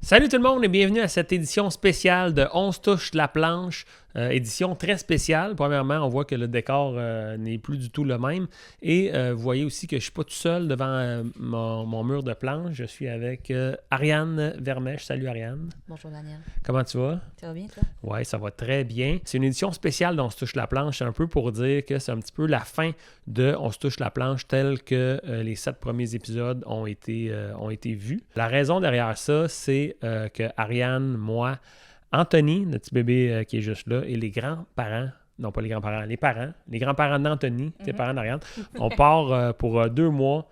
Salut tout le monde et bienvenue à cette édition spéciale de On se touche la planche. Édition très spéciale. Premièrement, on voit que le décor n'est plus du tout le même. Et vous voyez aussi que je ne suis pas tout seul devant mon mur de planche. Je suis avec Ariane Vermèche. Salut Ariane. Bonjour Daniel. Comment tu vas? Ça va bien toi? Oui, ça va très bien. C'est une édition spéciale d'On se touche la planche. C'est un peu pour dire que c'est un petit peu la fin de On se touche la planche telle que les 7 premiers épisodes ont été vus. La raison derrière ça, c'est que Ariane, moi, Anthony, notre petit bébé qui est juste là, et les grands-parents, non pas les grands-parents, les grands-parents d'Anthony, tes parents d'Ariane, on part pour 2 mois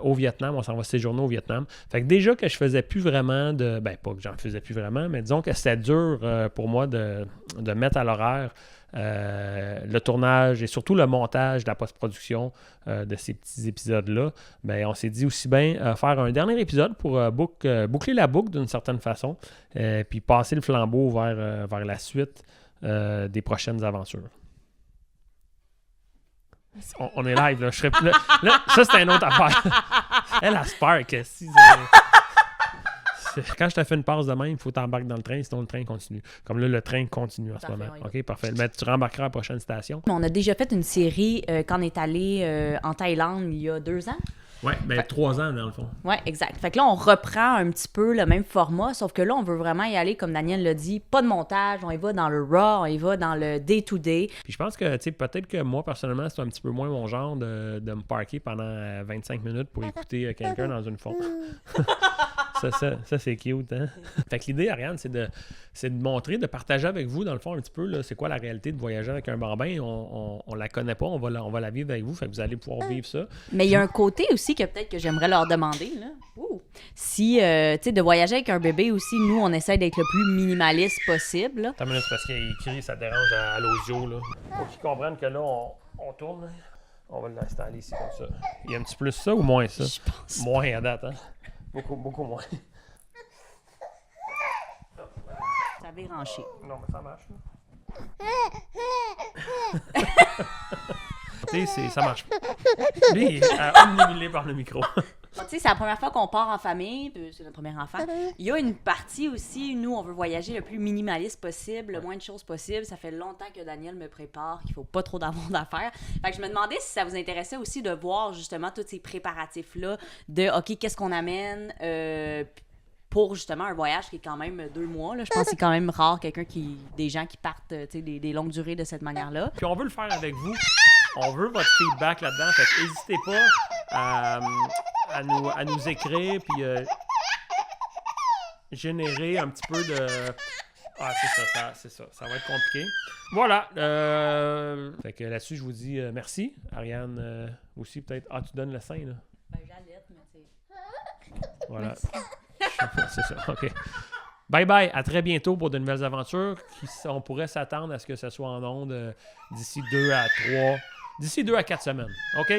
au Vietnam, on s'en va séjourner au Vietnam. Fait que déjà que je faisais plus vraiment de... Ben, pas que j'en faisais plus vraiment, mais disons que c'était dur pour moi de mettre à l'horaire le tournage et surtout le montage, la post-production de ces petits épisodes-là. Ben, on s'est dit aussi bien faire un dernier épisode pour boucler la boucle d'une certaine façon, puis passer le flambeau vers la suite des prochaines aventures. On est live, là. Là, ça, c'est une autre affaire. Elle a Spark. Quand je te fais une passe de même, il faut t'embarquer dans le train, sinon le train continue. Comme là, le train continue en ce moment. Oui. OK, parfait. Mais tu rembarqueras à la prochaine station. On a déjà fait une série quand on est allé en Thaïlande il y a 2 ans. Oui, ben 3 ans dans le fond. Oui, exact. Fait que là, on reprend un petit peu le même format, sauf que là, on veut vraiment y aller, comme Daniel l'a dit, pas de montage, on y va dans le raw, on y va dans le day-to-day. Puis je pense que, tu sais, peut-être que moi, personnellement, c'est un petit peu moins mon genre de me parker pendant 25 minutes pour écouter quelqu'un dans une fond. Ça, c'est cute, hein? Fait que l'idée, Ariane, c'est de montrer, de partager avec vous, dans le fond, un petit peu, là, c'est quoi la réalité de voyager avec un bambin. On la connaît pas, on va la vivre avec vous, fait que vous allez pouvoir vivre ça. Mais il y a un côté aussi que peut-être que j'aimerais leur demander, là. Si, tu sais, de voyager avec un bébé aussi, nous, on essaie d'être le plus minimaliste possible, là. Attends une minute, parce qu'il crie, ça dérange à l'audio, là. Faut qu'ils comprennent que là, on tourne, là. On va l'installer ici, comme ça. Il y a un petit plus ça ou moins ça? Je pense. Moins à date, hein? Beaucoup moins. Ça avait ranché. Non, mais ça marche, là. Tu sais, ça marche. Lui, il est omnibulé par le micro. Tu sais, c'est la première fois qu'on part en famille, puis c'est notre premier enfant. Il y a une partie aussi, nous, on veut voyager le plus minimaliste possible, le moins de choses possible. Ça fait longtemps que Daniel me prépare, qu'il faut pas trop d'avoir d'affaires. Fait que je me demandais si ça vous intéressait aussi de voir justement tous ces préparatifs-là de, OK, qu'est-ce qu'on amène pour justement un voyage qui est quand même 2 mois. Là. Je pense que c'est quand même rare des gens qui partent des longues durées de cette manière-là. Puis on veut le faire avec vous. On veut votre feedback là-dedans. Fait que n'hésitez pas à nous écrire puis générer un petit peu de... Ah, c'est ça. Ça va être compliqué. Voilà. Fait que là-dessus, je vous dis merci. Ariane, aussi, peut-être... Ah, tu donnes le sein, là. Ben, j'allais, mais c'est... Voilà. C'est ça, OK. Bye-bye. À très bientôt pour de nouvelles aventures. On pourrait s'attendre à ce que ce soit en ondes d'ici 2 à 4 semaines. OK?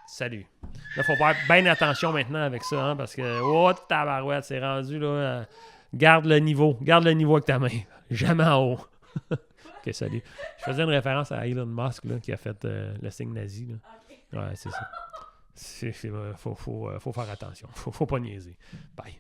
Salut. Là, il faut faire bien attention maintenant avec ça, hein, parce que, oh, tabarouette, c'est rendu, là. Garde le niveau avec ta main. Jamais en haut. OK, salut. Je faisais une référence à Elon Musk, là, qui a fait le signe nazi, là. Ouais, c'est ça. Faut faire attention. Faut pas niaiser. Bye.